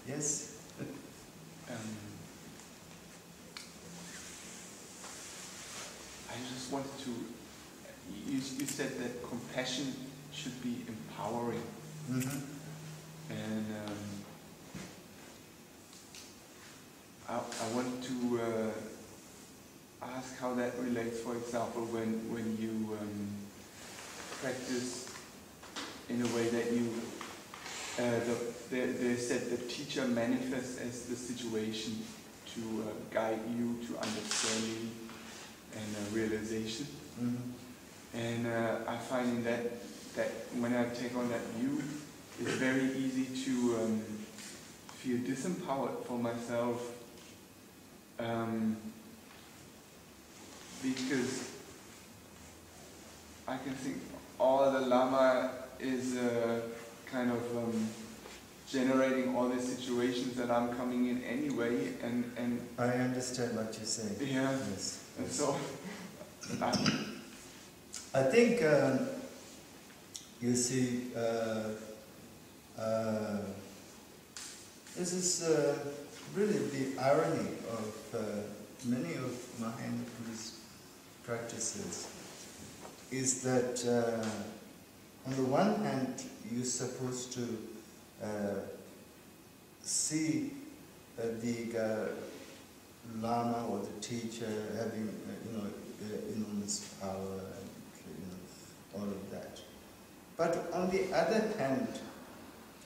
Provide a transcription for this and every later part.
Yes. I just wanted to. You said that compassion should be empowering, and I want to ask how that relates. For example, when you practice in a way that you. They said the teacher manifests as the situation to guide you to understanding and realization. And I find that when I take on that view, it's very easy to feel disempowered for myself, because I can think all the Lama is kind of generating all these situations that I'm coming in anyway, and I understand what you're saying. Yeah. Yes. And so I think you see, this is really the irony of many of Mahayana Buddhist practices, is that on the one hand you're supposed to see the Lama or the teacher having enormous power and all of that. But on the other hand,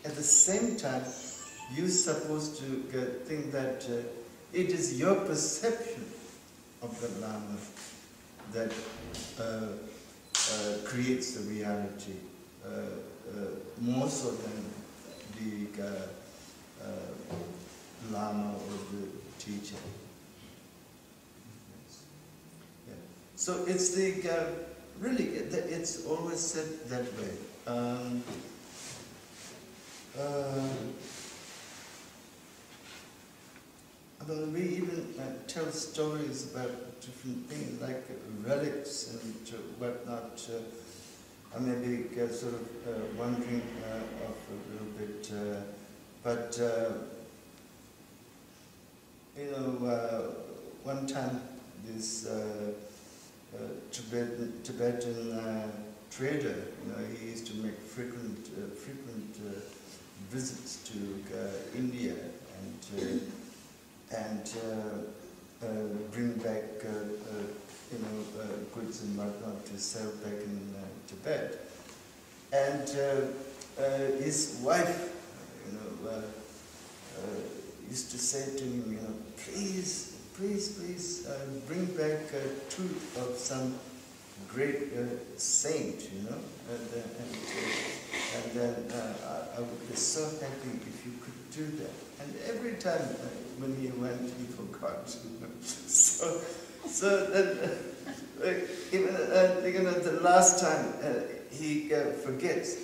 at the same time, you're supposed to think that it is your perception of the Lama that creates the reality, more so than the Lama or the teacher. Yeah. So it's the really it's always said that way. We even tell stories about different things like relics and whatnot. I may be sort of wandering off a little bit, but one time this Tibetan trader, he used to make frequent visits to India and bring back goods and whatnot to sell back in Tibet. And his wife, used to say to him, please bring back a tooth of some great saint, and then I would be so happy if you could do that. And every time when he went, he forgot. So then, even the last time he forgets,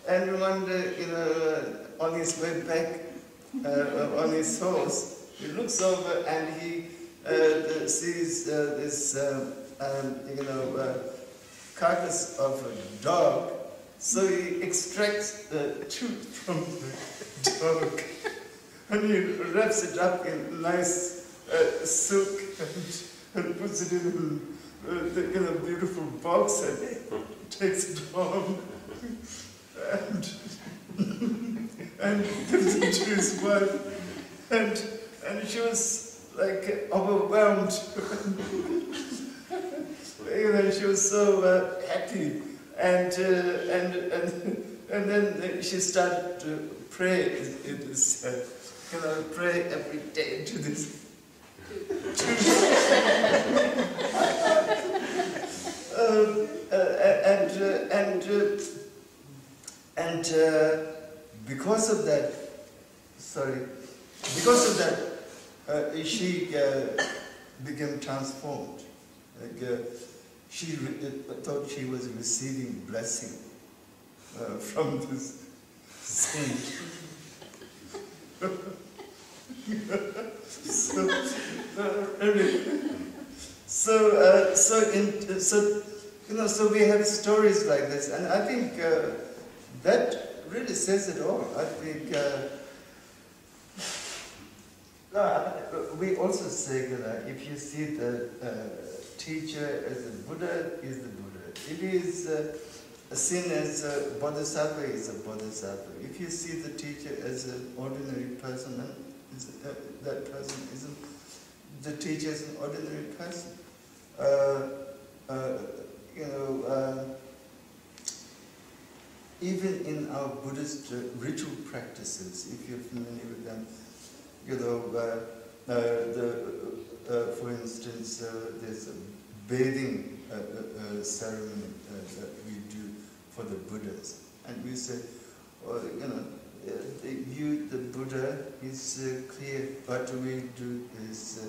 and one day, on his way back on his horse, he looks over and he sees this carcass of a dog. So he extracts the tooth from the dog and he wraps it up in nice silk and puts it in a beautiful box and takes it home and gives it to his wife, and she was like overwhelmed. She was so happy, and then she started to pray. It is pray every day to this. Because of that, she became transformed. She thought she was receiving blessing from this saint. So we have stories like this, and I think that really says it all. I think we also say that if you see the teacher as a Buddha, is the Buddha. If he is seen as a Bodhisattva, is a Bodhisattva. If you see the teacher as an ordinary person, then that person isn't. The teacher is an ordinary person. Even in our Buddhist ritual practices, if you're familiar with them, for instance, there's a bathing ceremony that we do for the Buddhas, and we say, the Buddha is clear. What we do is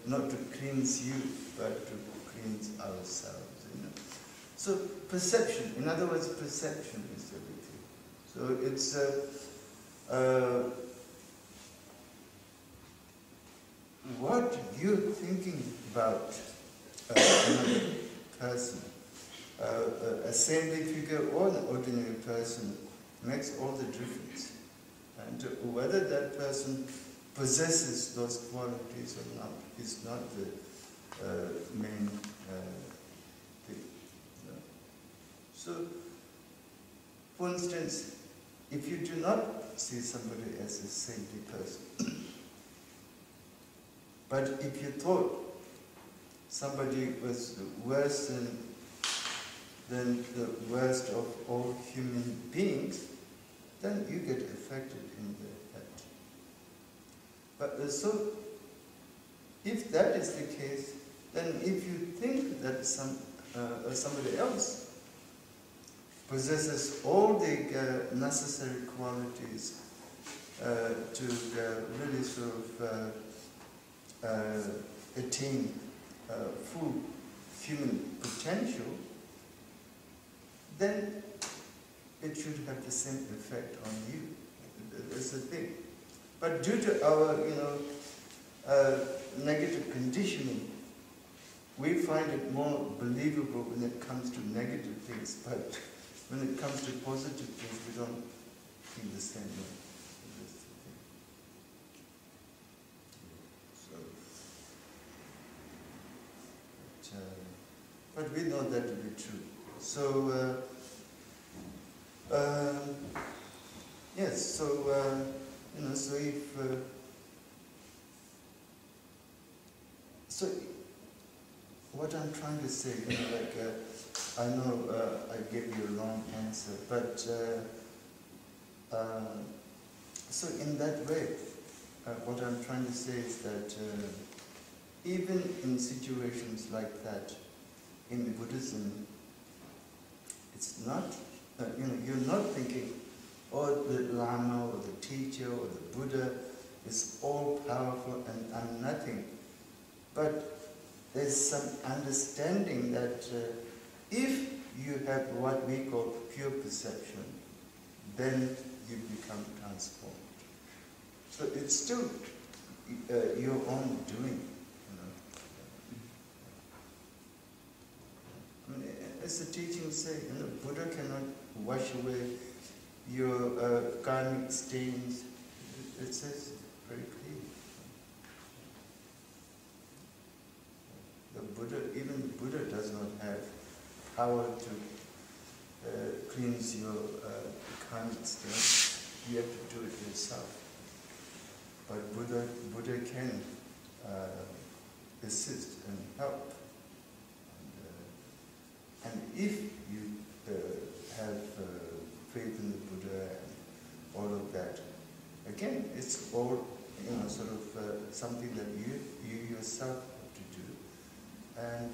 not to cleanse you, but to cleanse ourselves. So perception, in other words, perception is everything. So it's what you're thinking about another person, a saintly figure or an ordinary person, makes all the difference. And whether that person possesses those qualities or not is not the main thing. So, for instance, if you do not see somebody as a saintly person, but if you thought somebody was worse than the worst of all human beings, then you get affected in the head. But so, if that is the case, then if you think that somebody else possesses all the necessary qualities to really sort of attain full human potential, then it should have the same effect on you. That's the thing. But due to our, negative conditioning, we find it more believable when it comes to negative things, but when it comes to positive things, we don't feel the same way. That's the thing. But we know that to be true. So, yes, so, so if, so what I'm trying to say, I know I gave you a wrong answer, but, so in that way, what I'm trying to say is that even in situations like that, in Buddhism, it's not, you're not thinking, oh, the Lama or the teacher or the Buddha is all powerful and I'm nothing. But there's some understanding that if you have what we call pure perception, then you become transformed. So it's still your own doing. I mean, as the teachings say, Buddha cannot wash away your karmic stains. It says very clear. Even the Buddha does not have power to cleanse your karmic stains. You have to do it yourself. But Buddha can assist and help. And if you have faith in the Buddha and all of that, again, it's all sort of something that you yourself have to do, and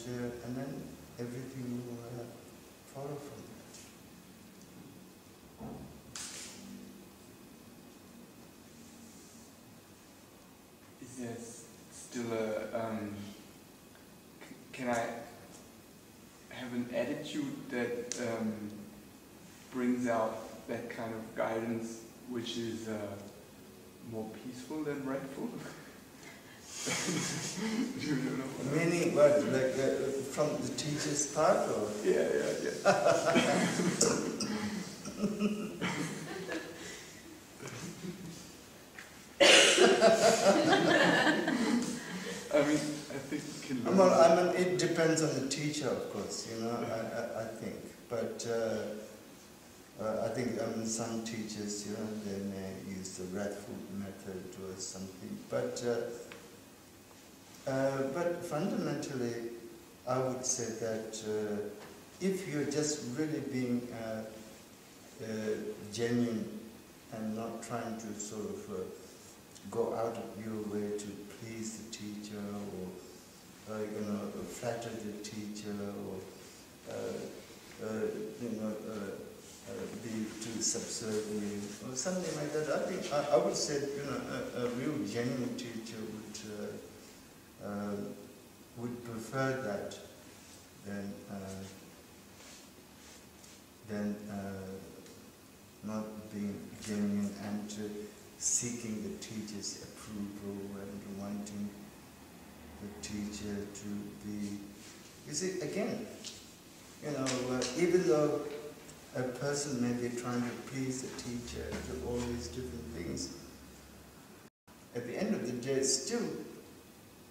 then everything will follow from that. Is there still a can I have an attitude that brings out that kind of guidance, which is more peaceful than rightful? Do you know what Meaning what, like from the teacher's part, or? Yeah. I mean, I think you can learn. Well, I mean, it depends on the teacher, of course, you know, I think. But I think some teachers, you know, they may use the rat food method or something. But fundamentally, I would say that if you're just really being genuine and not trying to sort of go out of your way to please the teacher or you know, flatter the teacher or you know, be too subservient or something like that. I think I would say, you know, a real genuine teacher would prefer that than not being genuine and seeking the teacher's approval and wanting the teacher to be. You see, again, you know, even though a person may be trying to please the teacher, do all these different things, at the end of the day, still,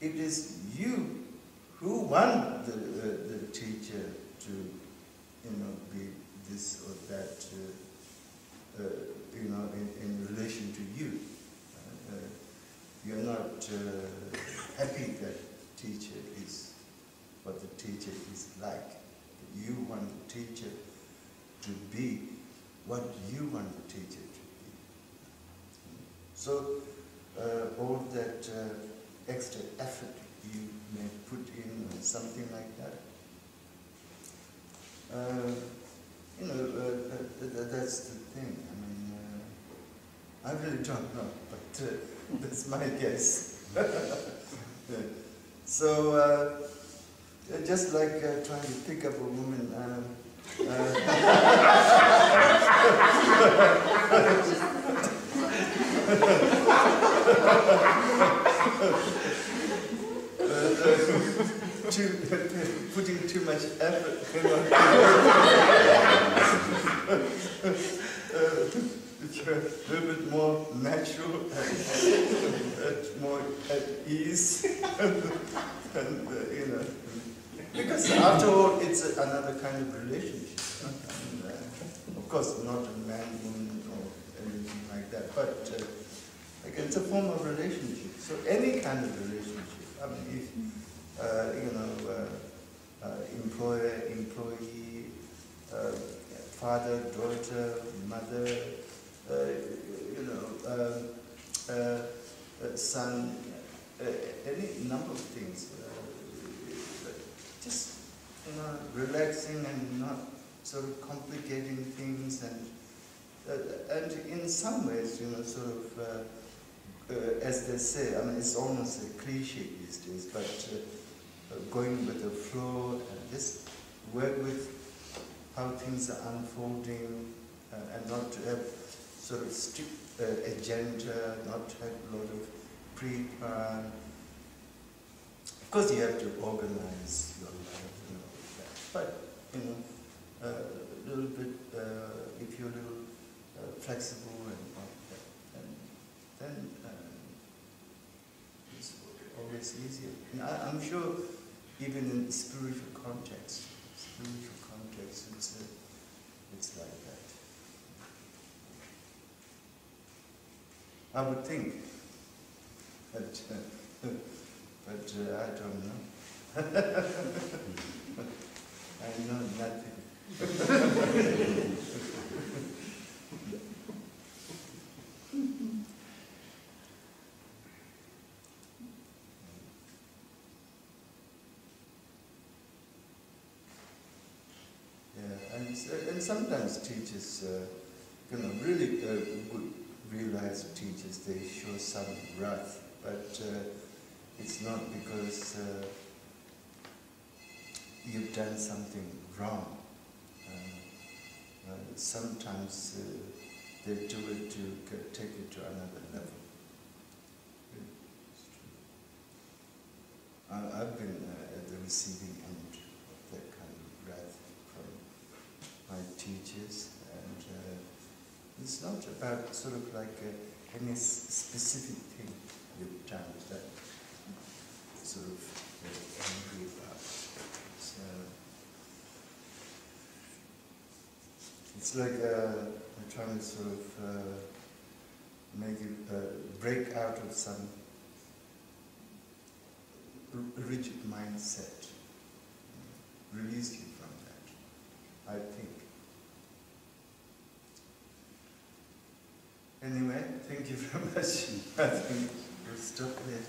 it is you who want the teacher to, you know, be this or that, you know, in relation to you. You're not happy that teacher is what the teacher is like. You want the teacher to be what you want the teacher to be. So all that extra effort you may put in or something like that, you know, that's the thing. I mean, I really don't know, but that's my guess. Yeah. So, just like trying to pick up a woman, putting too much effort, you know, a little bit more natural and more at ease, and you know, because after all, it's another kind of relationship. And, of course, not a man-woman or anything like that, but like it's a form of relationship. So any kind of relationship. I mean, if you know, employer, employee, father, daughter, mother, you know, son, any number of things. Just, you know, relaxing and not sort of complicating things, and in some ways, you know, sort of, as they say, I mean, it's almost a cliche these days, but going with the flow and just work with how things are unfolding, and not to have sort of strict agenda, not to have a lot of pre-plan. Of course, you have to organize your life and all that. But, you know, a little bit, if you're a little flexible and all that, then it's always easier. And I'm sure even in spiritual context, it's like that. I would think, but I don't know. I know nothing. Yeah, and sometimes teachers, you know, really good, realized teachers, they show some wrath, but it's not because you've done something wrong. Sometimes they do it to take it to another level. It's true. I've been at the receiving end of that kind of wrath from my teachers, and It's not about sort of like any specific thing you've done that sort of angry about. It's like we're trying to sort of make you break out of some rigid mindset, release you from that, I think. Anyway, thank you very much. I think we'll stop there.